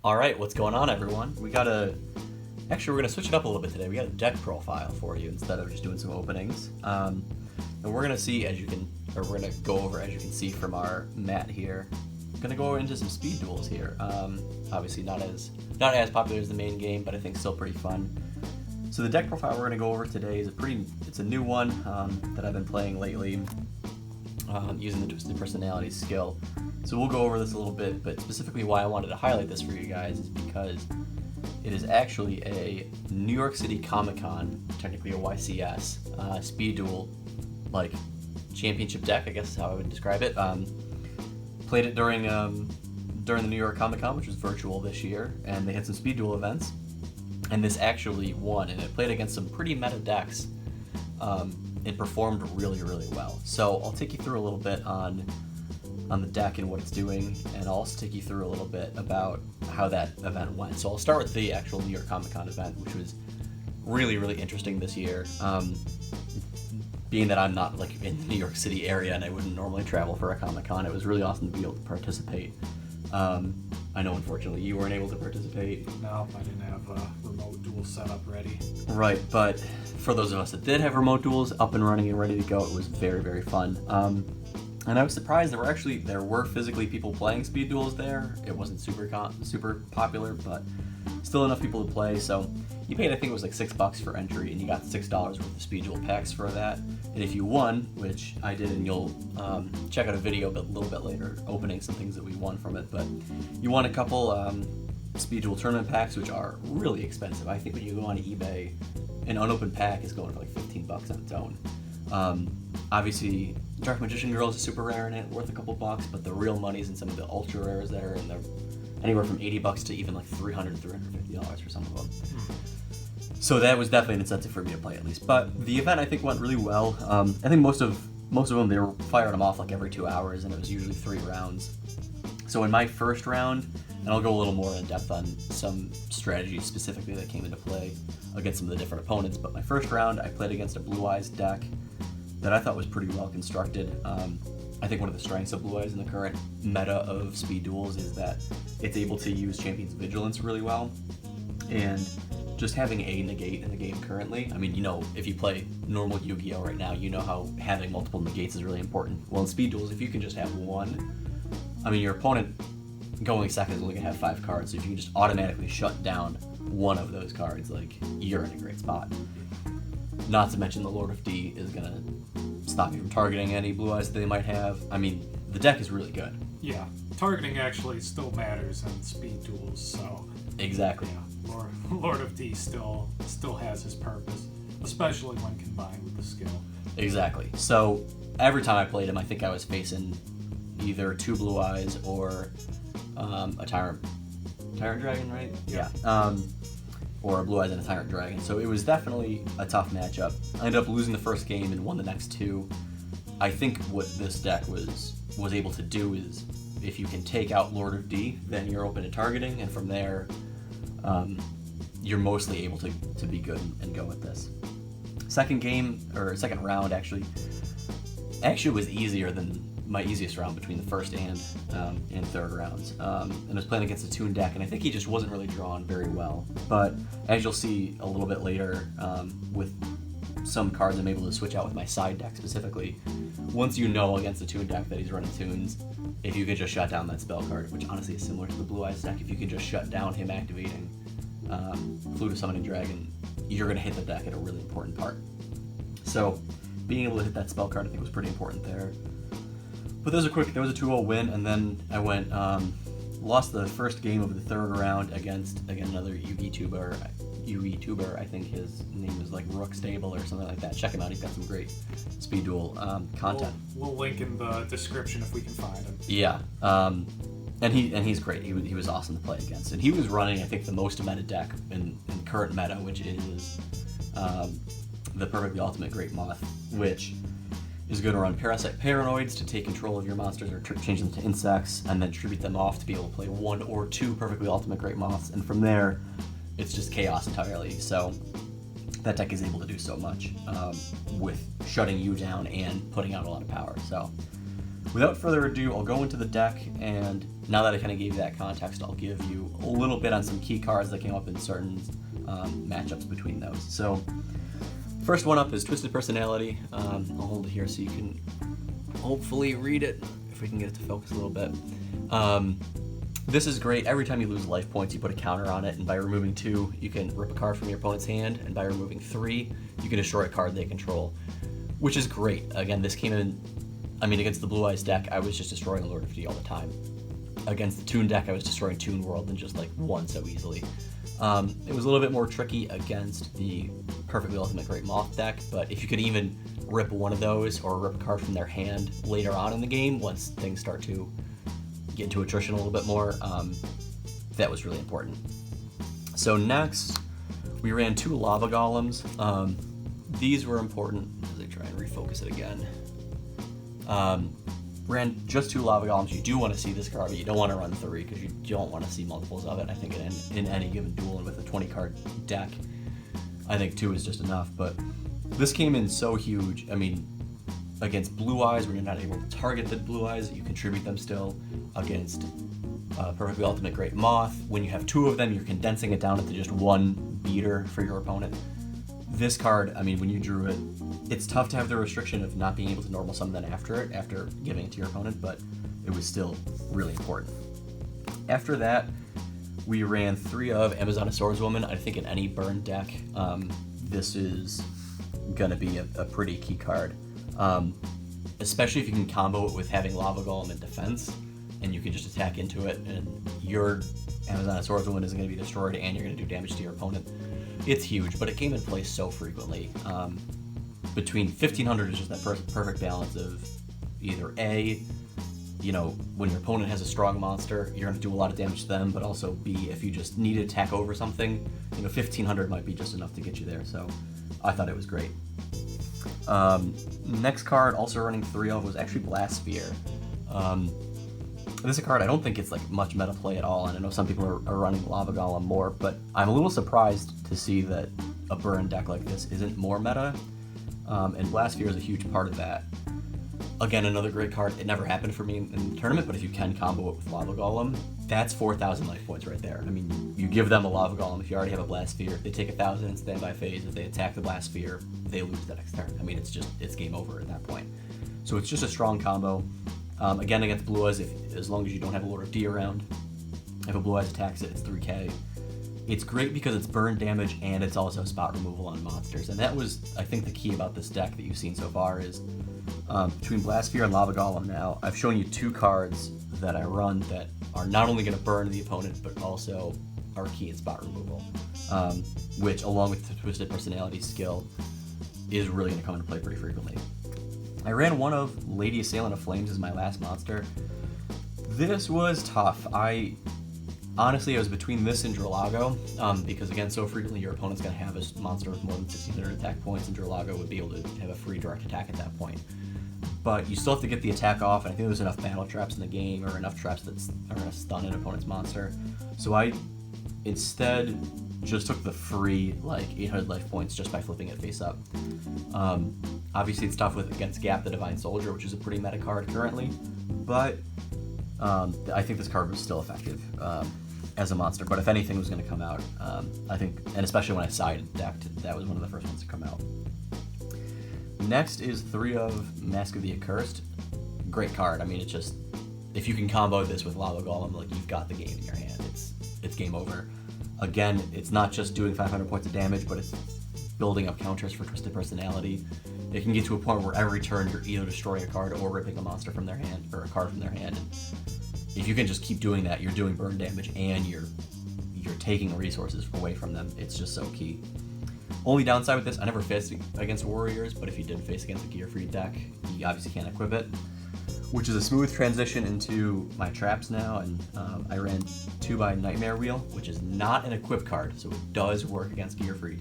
All right, what's going on, everyone? Actually, we're gonna switch it up a little bit today. We got a deck profile for you instead of just doing some openings. And we're gonna see, we're gonna go over, as you can see from our mat here. Gonna go into some speed duels here. Obviously not as popular as the main game, but I think still pretty fun. So the deck profile we're gonna go over today is it's a new one that I've been playing lately, using the Twisted Personality skill. So we'll go over this a little bit, but specifically why I wanted to highlight this for you guys is because it is actually a New York City Comic-Con, technically a YCS, Speed Duel, like, championship deck, I guess is how I would describe it. Played it during the New York Comic-Con, which was virtual this year, and they had some Speed Duel events, and this actually won, and it played against some pretty meta decks. It performed really, really well. So I'll take you through a little bit on the deck and what it's doing, and I'll also take you through a little bit about how that event went. So I'll start with the actual New York Comic-Con event, which was really, really interesting this year. Being that I'm not like in the New York City area and I wouldn't normally travel for a Comic-Con, it was really awesome to be able to participate. I know unfortunately you weren't able to participate. No, I didn't have a remote duel set up ready. Right, but for those of us that did have remote duels up and running and ready to go, it was very, very fun. And I was surprised there were physically people playing speed duels there. It wasn't super popular, but still enough people to play. So you paid, I think it was like $6 for entry, and you got $6 worth of speed duel packs for that. And if you won, which I did, and you'll check out a video a little bit later, opening some things that we won from it. But you won a couple speed duel tournament packs, which are really expensive. I think when you go on eBay, an unopened pack is going for like $15 on its own. Obviously, Dark Magician Girl is a super rare in it, worth a couple bucks, but the real money's in some of the ultra rares that are in there, anywhere from $80 to even like $300, $350 for some of them. So that was definitely an incentive for me to play at least. But the event I think went really well. I think most of them, they were firing them off like every 2 hours, and it was usually 3 rounds. So in my first round, and I'll go a little more in depth on some strategies specifically that came into play against some of the different opponents, but my first round I played against a Blue Eyes deck that I thought was pretty well constructed. I think one of the strengths of Blue Eyes in the current meta of speed duels is that it's able to use Champion's Vigilance really well, and just having a negate in the game currently, I mean, you know, if you play normal Yu-Gi-Oh! Right now, you know how having multiple negates is really important. Well, in speed duels, if you can just have one, I mean, your opponent going second is only going to have 5 cards, so if you can just automatically shut down one of those cards, like, you're in a great spot. Not to mention the Lord of D is going to stop you from targeting any Blue Eyes that they might have. I mean, the deck is really good. Yeah, targeting actually still matters in speed duels, so... Exactly. Yeah, Lord of D still has his purpose, especially when combined with the skill. Exactly. So, every time I played him, I think I was facing either 2 Blue Eyes or a Tyrant Dragon, right? Yeah. Or a Blue Eyes and a Tyrant Dragon. So it was definitely a tough matchup. I ended up losing the first game and won the next 2. I think what this deck was able to do is, if you can take out Lord of D, then you're open to targeting, and from there, you're mostly able to be good and go with this. Second round actually was easier than my easiest round between the first and third rounds. And I was playing against a Toon deck, and I think he just wasn't really drawn very well. But as you'll see a little bit later, with some cards I'm able to switch out with my side deck specifically, once you know against the Toon deck that he's running Toons, if you can just shut down that spell card, which honestly is similar to the Blue Eyes deck, if you can just shut down him activating Flute of Summoning Dragon, you're going to hit the deck at a really important part. So being able to hit that spell card I think was pretty important there. But there was a 2-0 win, and then I went, lost the first game of the third round against, again, another YouTuber, I think his name is like Rook Stable or something like that. Check him out, he's got some great speed duel content. We'll link in the description if we can find him. Yeah, and he's great. He was awesome to play against, and he was running, I think, the most meta deck in the current meta, which is the Perfectly Ultimate Great Moth, which is going to run Parasite Paranoids to take control of your monsters or change them to insects, and then tribute them off to be able to play 1 or 2 Perfectly Ultimate Great Moths, and from there, it's just chaos entirely. So that deck is able to do so much with shutting you down and putting out a lot of power. So Without further ado, I'll go into the deck, and now that I kind of gave you that context, I'll give you a little bit on some key cards that came up in certain matchups between those. So, first one up is Twisted Personality. I'll hold it here so you can hopefully read it, if we can get it to focus a little bit. This is great. Every time you lose life points, you put a counter on it, and by removing 2, you can rip a card from your opponent's hand, and by removing 3, you can destroy a card they control, which is great. Again, this came in, against the Blue Eyes deck, I was just destroying Lord of D all the time. Against the Toon deck, I was destroying Toon World and just like won so easily. It was a little bit more tricky against the Perfectly Ultimate Great Moth deck, but if you could even rip one of those or rip a card from their hand later on in the game, once things start to get into attrition a little bit more, that was really important. So next, we ran 2 Lava Golems. These were important as I try and refocus it again. Ran just 2 Lava Golems. You do want to see this card, but you don't want to run 3 because you don't want to see multiples of it. I think in any given duel and with a 20 card deck, I think 2 is just enough. But this came in so huge. Against Blue Eyes, when you're not able to target the Blue Eyes, you contribute them still. Against Perfectly Ultimate Great Moth, when you have 2 of them, you're condensing it down into just 1 beater for your opponent. This card, when you drew it, it's tough to have the restriction of not being able to normal summon then after giving it to your opponent, but it was still really important. After that, we ran 3 of Amazon Swordswoman. I think in any burn deck, this is gonna be a pretty key card. Especially if you can combo it with having Lava Golem in defense, and you can just attack into it, and your Amazon Swordswoman isn't going to be destroyed, and you're going to do damage to your opponent. It's huge, but it came in play so frequently. Between 1500 is just that perfect balance of either A, when your opponent has a strong monster, you're going to do a lot of damage to them, but also B, if you just need to attack over something, 1500 might be just enough to get you there. So I thought it was great. Next card, also running 3 of, was actually Blastsphere. This is a card I don't think it's like much meta play at all, and I know some people are running Lava Golem more, but I'm a little surprised to see that a burn deck like this isn't more meta, and Blastsphere is a huge part of that. Again, another great card. It never happened for me in the tournament, but if you can combo it with Lava Golem, that's 4,000 life points right there. You give them a Lava Golem. If you already have a Blastsphere, they take 1,000 in standby phase. If they attack the Blastsphere, they lose the next turn. It's game over at that point. So it's just a strong combo. Again, against Blue Eyes, as long as you don't have a Lord of D around, if a Blue Eyes attacks it, it's 3k. It's great because it's burn damage and it's also spot removal on monsters. And that was, I think, the key about this deck that you've seen so far is between Blastsphere and Lava Golem now, I've shown you 2 cards that I run that are not only going to burn the opponent, but also are key in spot removal, which, along with the Twisted Personality skill, is really going to come into play pretty frequently. I ran 1 of Lady Assailant of Flames as my last monster. This was tough. Honestly, I was between this and Dralago, because again, so frequently your opponent's going to have a monster with more than 1,600 attack points, and Dralago would be able to have a free direct attack at that point. But you still have to get the attack off, and I think there's enough battle traps in the game, or enough traps that are going to stun an opponent's monster. So I instead just took the free 800 life points just by flipping it face up. Obviously it's tough against Gap the Divine Soldier, which is a pretty meta card currently, but I think this card was still effective as a monster. But if anything was going to come out, I think, and especially when I side decked, that was one of the first ones to come out. Next is 3 of Mask of the Accursed. Great card. It's just, if you can combo this with Lava Golem, you've got the game in your hand. It's game over. Again, it's not just doing 500 points of damage, but it's building up counters for Twisted Personality. It can get to a point where every turn you're either destroying a card or ripping a monster from their hand, or a card from their hand. And if you can just keep doing that, you're doing burn damage and you're taking resources away from them. It's just so key. Only downside with this, I never faced against Warriors, but if you did face against a gear-free deck, you obviously can't equip it, which is a smooth transition into my traps now, and I ran 2 by Nightmare Wheel, which is not an equip card, so it does work against gear-free.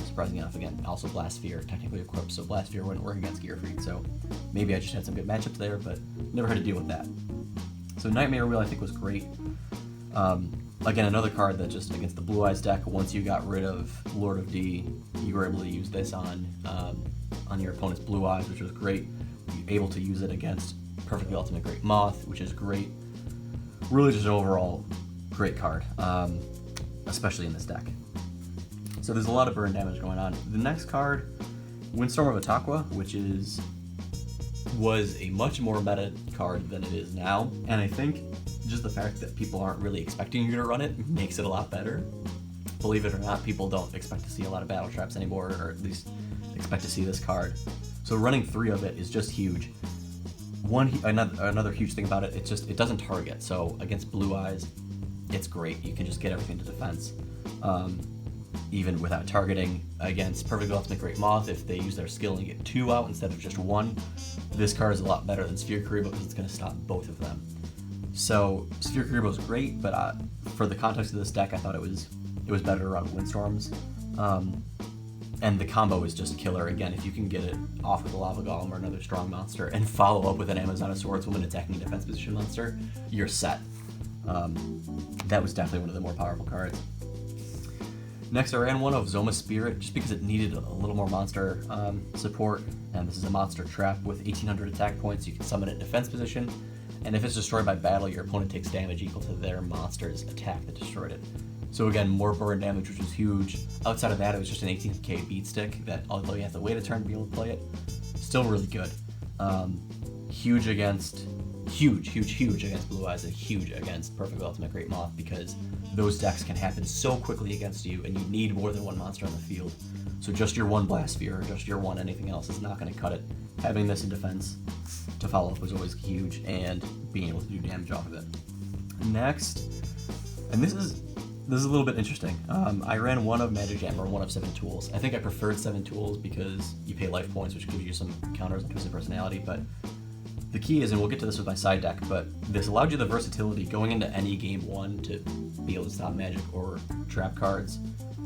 Surprisingly enough, again, also Blastsphere technically equipped, so Blastsphere wouldn't work against gear-free, so maybe I just had some good matchups there, but never had to deal with that. So Nightmare Wheel I think was great. Again, another card that just against the Blue Eyes deck, once you got rid of Lord of D, you were able to use this on your opponent's Blue Eyes, which was great. You're able to use it against Perfectly Ultimate Great Moth, which is great. Really just overall great card, especially in this deck. So there's a lot of burn damage going on. The next card, Windstorm of Ataqua, which was a much more meta card than it is now, and I think just the fact that people aren't really expecting you to run it makes it a lot better. Believe it or not, people don't expect to see a lot of battle traps anymore, or at least expect to see this card. So running 3 of it is just huge. Another huge thing about it, it doesn't target. So against Blue Eyes, it's great. You can just get everything to defense, even without targeting. Against Perfect Ultimate Great Moth, if they use their skill and get 2 out instead of just 1, this card is a lot better than Sphere Karibo because it's going to stop both of them. So Sphere Karibo is great, but for the context of this deck, I thought it was better to run Windstorms. And the combo is just killer. Again, if you can get it off with a Lava Golem or another strong monster and follow up with an Amazon of Swords with an attacking and defense position monster, you're set. That was definitely one of the more powerful cards. Next, I ran one of Zoma's Spirit just because it needed a little more monster support, and this is a monster trap with 1800 attack points. You can summon it in defense position, and if it's destroyed by battle, your opponent takes damage equal to their monster's attack that destroyed it. So again, more burn damage, which was huge. Outside of that, it was just an 18k beat stick that, although you have to wait a turn to be able to play it, still really good. Huge against Blue Eyes, and huge against Perfect Ultimate Great Moth, because those decks can happen so quickly against you, and you need more than one monster on the field. So just your one Blast Sphere, or just your one anything else is not going to cut it. Having this in defense to follow up was always huge, and being able to do damage off of it. Next, and this is a little bit interesting. I ran one of Magic Jam, or one of 7 Tools. I think I preferred 7 Tools because you pay life points, which gives you some counters and twisted personality, but the key is, and we'll get to this with my side deck, but this allowed you the versatility going into any game 1 to be able to stop magic or trap cards,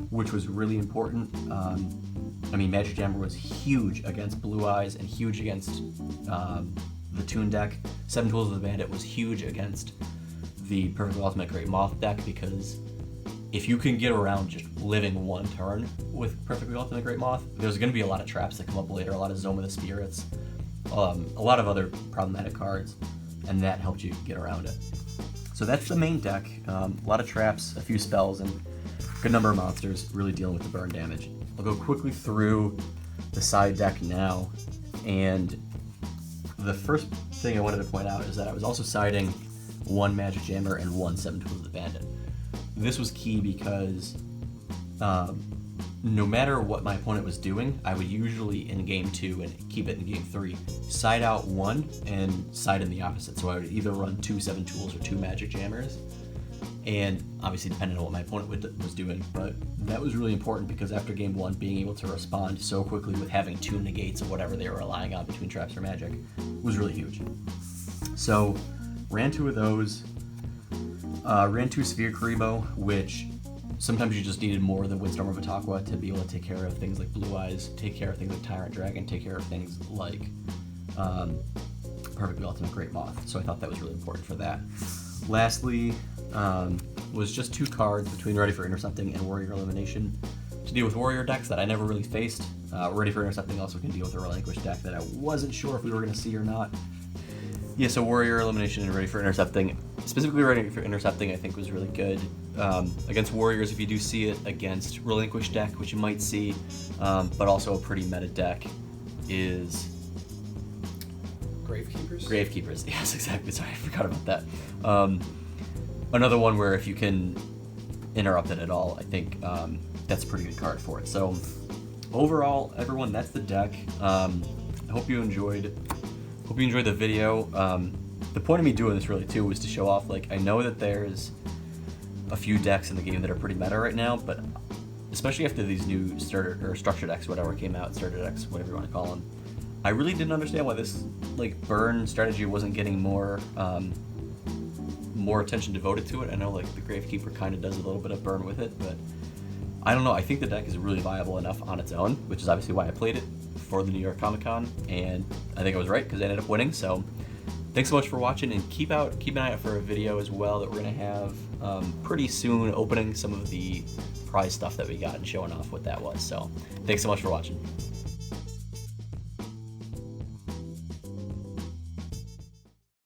which was really important. I mean, Magic Jammer was huge against Blue Eyes and huge against the Toon deck. 7 Tools of the Bandit was huge against the Perfect Ultimate Great Moth deck, because if you can get around just living 1 turn with Perfect Ultimate Great Moth, there's going to be a lot of traps that come up later, a lot of Zoma the Spirits, a lot of other problematic cards, and that helped you get around it. So that's the main deck. A lot of traps, a few spells, and a good number of monsters really dealing with the burn damage. I'll go quickly through the side deck now, and the first thing I wanted to point out is that I was also siding 1 Magic Jammer and 1 7 Tools of the Bandit. This was key because no matter what my opponent was doing, I would usually in game 2 and keep it in game 3, side out 1 and side in the opposite. So I would either run 2 7 Tools or 2 Magic Jammers, and obviously depending on what my opponent was doing. But that was really important because after game 1, being able to respond so quickly with having 2 negates of whatever they were relying on between traps or magic was really huge. So ran 2 of those. Ran 2 Sphere Karibo, which sometimes you just needed more than Windstorm of Ataqua to be able to take care of things like Blue Eyes, take care of things like Tyrant Dragon, take care of things like Perfect Ultimate Great Moth. So I thought that was really important for that. Lastly, was just 2 cards between Ready for Intercepting and Warrior Elimination to deal with Warrior decks that I never really faced. Ready for Intercepting also can deal with a Relinquished deck that I wasn't sure if we were going to see or not. Yeah, so Warrior Elimination and Ready for Intercepting. Specifically Ready for Intercepting I think was really good. Against Warriors, if you do see it against Relinquished deck, which you might see, but also a pretty meta deck, is Gravekeepers? Gravekeepers, yes, exactly. Sorry, I forgot about that. Another one where if you can interrupt it at all, I think that's a pretty good card for it. So overall, everyone, that's the deck. I hope you enjoyed the video. The point of me doing this really too was to show off, like, I know that there's a few decks in the game that are pretty meta right now, but especially after these new starter or structure decks, whatever came out, starter decks, whatever you want to call them, I really didn't understand why this like burn strategy wasn't getting more attention devoted to it. I know like the Gravekeeper kind of does a little bit of burn with it, but I don't know. I think the deck is really viable enough on its own, which is obviously why I played it for the New York Comic Con, and I think I was right because I ended up winning. So thanks so much for watching, and keep an eye out for a video as well that we're gonna have pretty soon, opening some of the prize stuff that we got and showing off what that was. So thanks so much for watching.